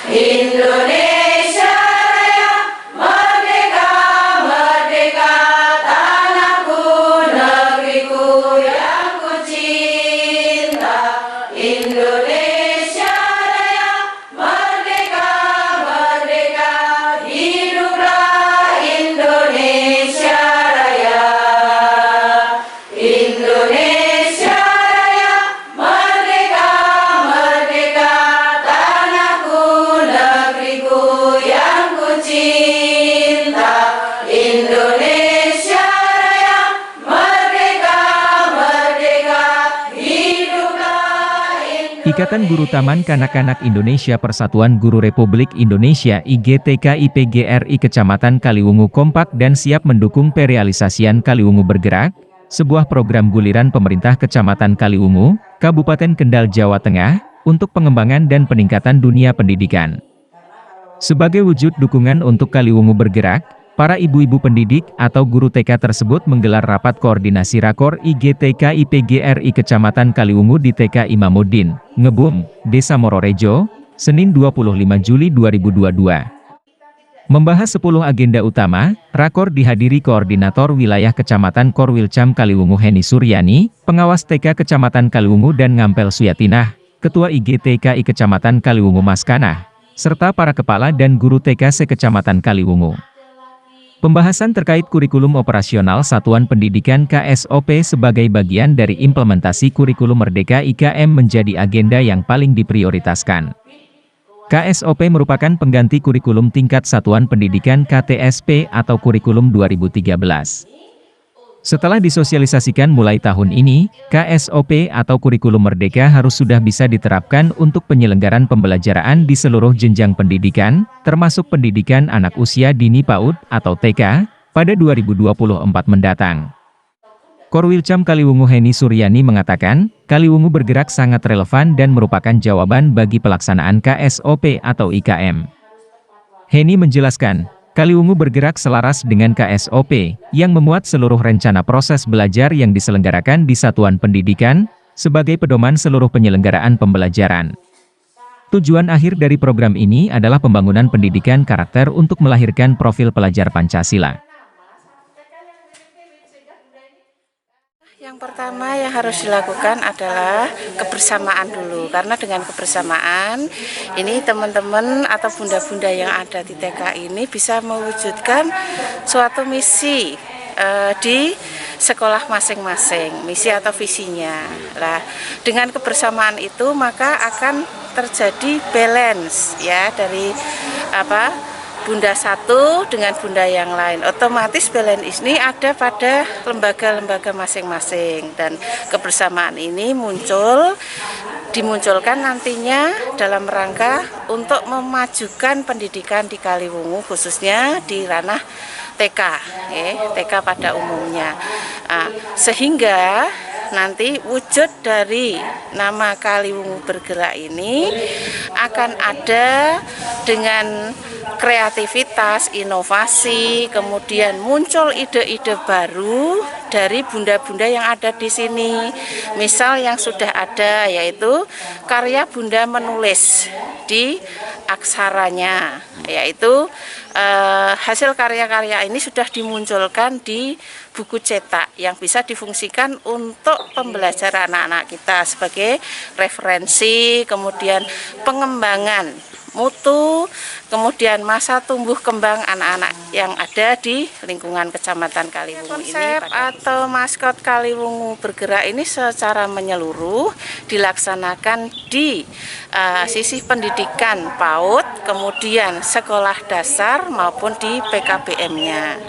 Indonesia Raya, merdeka, merdeka, tanahku, negeriku yang ku cinta. Indonesia Raya, merdeka, merdeka, hiduplah Indonesia Raya. Indonesia Raya, merdeka, merdeka, tanahku, negeriku yang ku cinta. Indonesia Raya, merdeka, merdeka, hiduplah Indonesia. Ikatan Guru Taman Kanak-Kanak Indonesia Persatuan Guru Republik Indonesia IGTK-IPGRI Kecamatan Kaliwungu kompak dan siap mendukung perealisasian Kaliwungu Bergerak, sebuah program guliran pemerintah Kecamatan Kaliwungu, Kabupaten Kendal, Jawa Tengah, untuk pengembangan dan peningkatan dunia pendidikan. Sebagai wujud dukungan untuk Kaliwungu Bergerak, para ibu-ibu pendidik atau guru TK tersebut menggelar rapat koordinasi rakor IGTK IPGRI Kecamatan Kaliwungu di TK Imamuddin, Ngebum, Desa Mororejo, Senin 25 Juli 2022. Membahas 10 agenda utama, rakor dihadiri Koordinator Wilayah Kecamatan Korwilcam Kaliwungu Heni Suryani, Pengawas TK Kecamatan Kaliwungu dan Ngampel Suyatinah, Ketua IGTKI Kecamatan Kaliwungu Maskanah, serta para kepala dan guru TK se-Kecamatan Kaliwungu. Pembahasan terkait kurikulum operasional Satuan Pendidikan KSOP sebagai bagian dari implementasi kurikulum Merdeka IKM menjadi agenda yang paling diprioritaskan. KSOP merupakan pengganti kurikulum tingkat Satuan Pendidikan KTSP atau kurikulum 2013. Setelah disosialisasikan mulai tahun ini, KSOP atau kurikulum Merdeka harus sudah bisa diterapkan untuk penyelenggaran pembelajaran di seluruh jenjang pendidikan, termasuk pendidikan anak usia dini PAUD atau TK, pada 2024 mendatang. Korwilcam Kaliwungu Heni Suryani mengatakan, Kaliwungu Bergerak sangat relevan dan merupakan jawaban bagi pelaksanaan KSOP atau IKM. Heni menjelaskan, Kaliwungu Bergerak selaras dengan KSOP, yang memuat seluruh rencana proses belajar yang diselenggarakan di satuan pendidikan, sebagai pedoman seluruh penyelenggaraan pembelajaran. Tujuan akhir dari program ini adalah pembangunan pendidikan karakter untuk melahirkan profil pelajar Pancasila. Yang pertama yang harus dilakukan adalah kebersamaan dulu, karena dengan kebersamaan ini teman-teman atau bunda-bunda yang ada di TK ini bisa mewujudkan suatu misi di sekolah masing-masing, misi atau visinya. Nah, dengan kebersamaan itu maka akan terjadi balance ya dari bunda satu dengan bunda yang lain. Otomatis balance ini ada pada lembaga-lembaga masing-masing, dan kebersamaan ini dimunculkan nantinya dalam rangka untuk memajukan pendidikan di Kaliwungu, khususnya di ranah TK, TK pada umumnya. Sehingga nanti wujud dari nama Kaliwungu Bergerak ini akan ada dengan kreativitas, inovasi, kemudian muncul ide-ide baru dari bunda-bunda yang ada di sini. Misal yang sudah ada yaitu karya bunda menulis di aksaranya, yaitu hasil karya-karya ini sudah dimunculkan di buku cetak yang bisa difungsikan untuk pembelajaran anak-anak kita sebagai referensi, kemudian pengembangan mutu, kemudian masa tumbuh kembang anak-anak yang ada di lingkungan Kecamatan Kaliwungu ini. Konsep atau maskot Kaliwungu Bergerak ini secara menyeluruh dilaksanakan di sisi pendidikan PAUD, kemudian sekolah dasar maupun di PKBM-nya.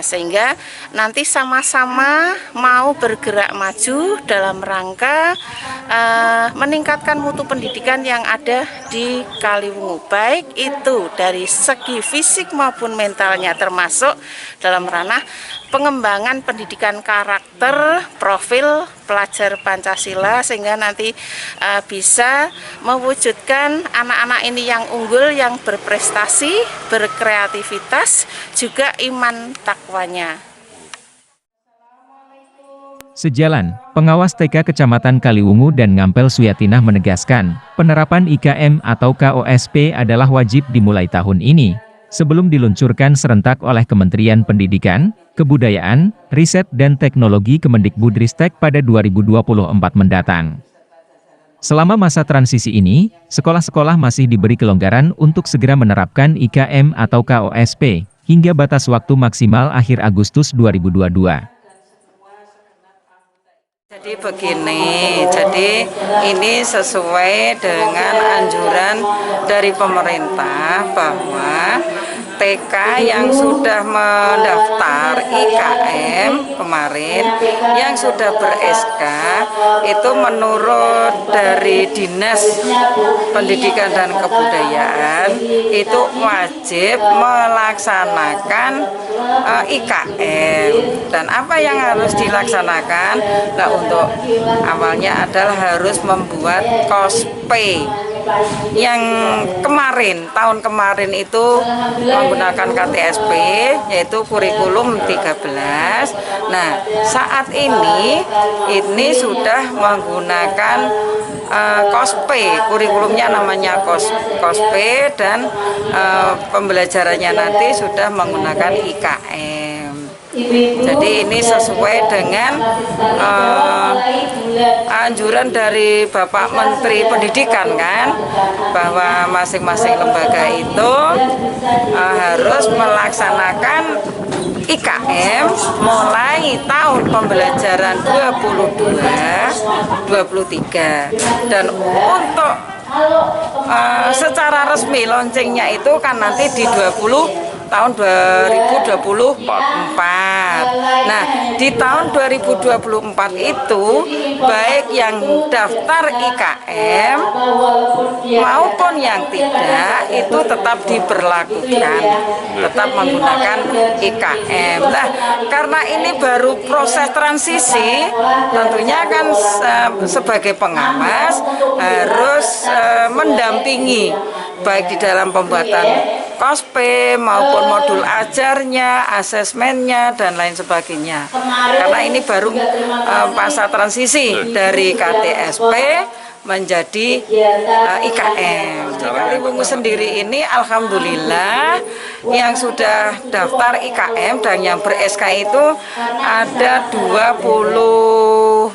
Sehingga nanti sama-sama mau bergerak maju dalam rangka meningkatkan mutu pendidikan yang ada di Kaliwungu, baik itu dari segi fisik maupun mentalnya, termasuk dalam ranah pengembangan pendidikan karakter, profil pelajar Pancasila, sehingga nanti bisa mewujudkan anak-anak ini yang unggul, yang berprestasi, berkreativitas, juga iman takwanya. Sejalan, pengawas TK Kecamatan Kaliwungu dan Ngampel Suyatinah menegaskan, penerapan IKM atau KOSP adalah wajib dimulai tahun ini, sebelum diluncurkan serentak oleh Kementerian Pendidikan, Kebudayaan, Riset dan Teknologi Kemendikbudristek pada 2024 mendatang. Selama masa transisi ini, sekolah-sekolah masih diberi kelonggaran untuk segera menerapkan IKM atau KOSP, hingga batas waktu maksimal akhir Agustus 2022. Jadi begini, jadi ini sesuai dengan anjuran dari pemerintah bahwa TK yang sudah mendaftar IKM kemarin, yang sudah ber-SK, itu menurut dari Dinas Pendidikan dan Kebudayaan, itu wajib melaksanakan IKM. Dan apa yang harus dilaksanakan? Nah, untuk awalnya adalah harus membuat KOSP. Yang kemarin, tahun kemarin itu menggunakan KTSP, yaitu kurikulum 13. Nah, saat ini sudah menggunakan KOSP, kurikulumnya namanya KOSP, dan pembelajarannya nanti sudah menggunakan IKM. Jadi ini sesuai dengan anjuran dari Bapak Menteri Pendidikan kan, bahwa masing-masing lembaga itu harus melaksanakan IKM mulai tahun pembelajaran 22-23, dan untuk secara resmi launchingnya itu kan nanti di tahun 2024. Nah, di tahun 2024 itu baik yang daftar IKM maupun yang tidak itu tetap diberlakukan, tetap menggunakan IKM. Nah, karena ini baru proses transisi, tentunya kan sebagai pengawas harus mendampingi baik di dalam pembuatan KOSP maupun modul ajarnya, asesmennya, dan lain sebagainya. Karena ini baru masa transisi dari KTSP menjadi IKM. Di Kaliwungu sendiri ini alhamdulillah yang sudah daftar IKM dan yang ber-SK itu ada 25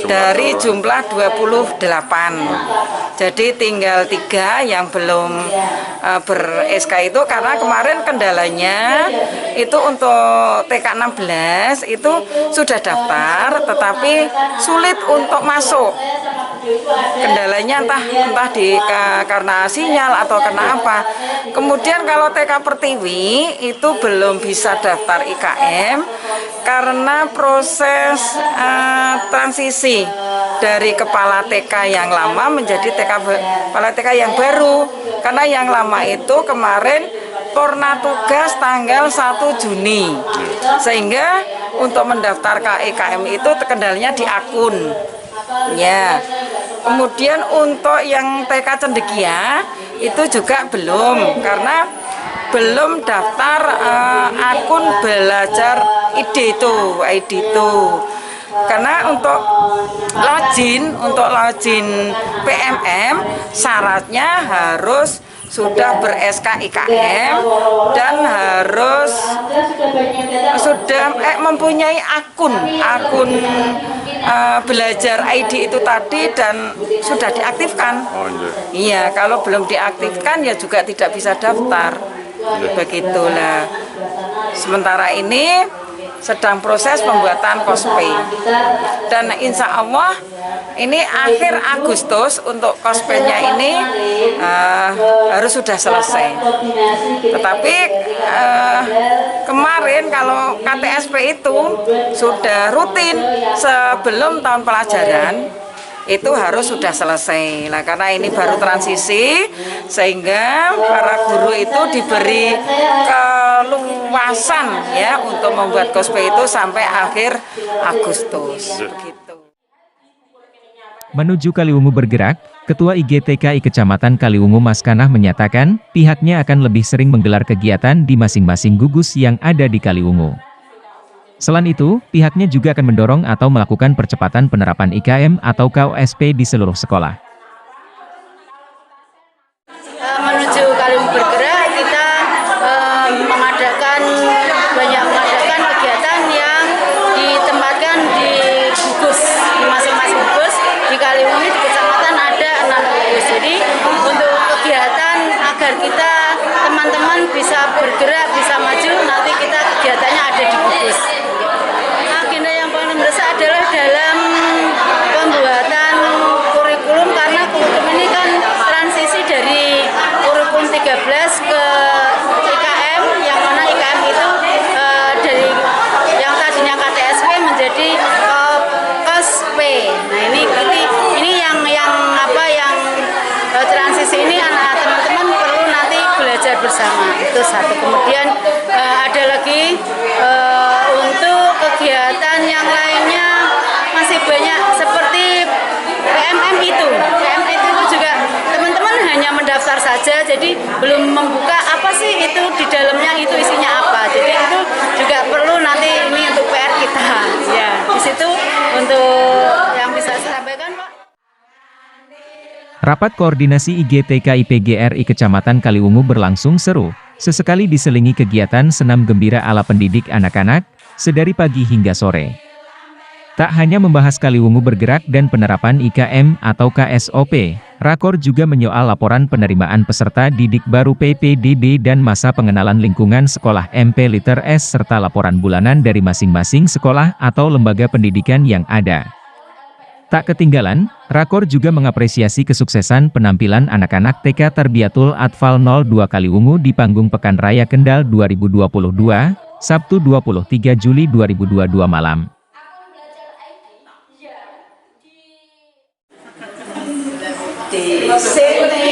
dari jumlah 28. Jadi tinggal 3 yang belum ber-SK itu, karena kemarin kendalanya itu untuk TK 16 itu sudah daftar tetapi sulit untuk masuk. Kendalanya entah karena sinyal atau karena apa. Kemudian kalau TK Pertiwi itu belum bisa daftar IKM karena proses transisi dari kepala TK yang lama menjadi kepala TK yang baru. Karena yang lama itu kemarin purna tugas tanggal 1 Juni. Sehingga untuk mendaftar ke IKM itu kendalanya di akun. Ya. Kemudian untuk yang TK Cendekia itu juga belum, karena belum daftar akun belajar ID itu. Karena untuk login PMM syaratnya harus sudah ber-SK IKM dan harus sudah mempunyai akun belajar ID itu tadi dan sudah diaktifkan. Iya, kalau belum diaktifkan ya juga tidak bisa daftar. Begitulah. Sementara ini sedang proses pembuatan KOSP, dan insya Allah ini akhir Agustus untuk KOSP-nya ini harus sudah selesai. Tetapi kemarin kalau KTSP itu sudah rutin sebelum tahun pelajaran itu harus sudah selesai. Nah, karena ini baru transisi sehingga para guru itu diberi keluasan ya untuk membuat KOSP itu sampai akhir Agustus. Begitu. Menuju Kaliwungu bergerak, Ketua IGTKI Kecamatan Kaliwungu Maskanah menyatakan pihaknya akan lebih sering menggelar kegiatan di masing-masing gugus yang ada di Kaliwungu. Selain itu, pihaknya juga akan mendorong atau melakukan percepatan penerapan IKM atau KOSP di seluruh sekolah. Menuju Kaliwungu Bergerak, kita mengadakan kegiatan yang ditempatkan di gugus, di masing-masing gugus. Di Kaliwungu di kecamatan ada 6 gugus. Jadi untuk kegiatan agar kita teman-teman bisa bergerak, bisa maju, nanti kita kegiatannya ada di gugus. Agenda yang paling mendesak adalah dalam pembuatan kurikulum, karena kurikulum ini kan transisi dari kurikulum 13 ke IKM, yang mana IKM itu dari yang tadinya KTSP menjadi KOSP. Nah ini yang transisi ini anak teman-teman perlu nanti belajar bersama. Itu satu. Kemudian ada lagi untuk kegiatan yang lainnya masih banyak seperti PMM itu. PMM itu juga teman-teman hanya mendaftar saja, jadi belum membuka apa sih itu di dalamnya, itu isinya apa. Jadi itu juga perlu nanti ini untuk PR kita. Ya, di situ untuk yang bisa saya sampaikan, Pak. Rapat koordinasi IGTK IPGRI Kecamatan Kaliwungu berlangsung seru, sesekali diselingi kegiatan senam gembira ala pendidik anak-anak, sedari pagi hingga sore. Tak hanya membahas Kaliwungu Bergerak dan penerapan IKM atau KSOP, Rakor juga menyoal laporan penerimaan peserta didik baru PPDB dan masa pengenalan lingkungan sekolah MP Liter S serta laporan bulanan dari masing-masing sekolah atau lembaga pendidikan yang ada. Tak ketinggalan, Rakor juga mengapresiasi kesuksesan penampilan anak-anak TK Tarbiyatul Atfal 02 Kaliwungu di panggung Pekan Raya Kendal 2022, Sabtu 23 Juli 2022 malam. Di sini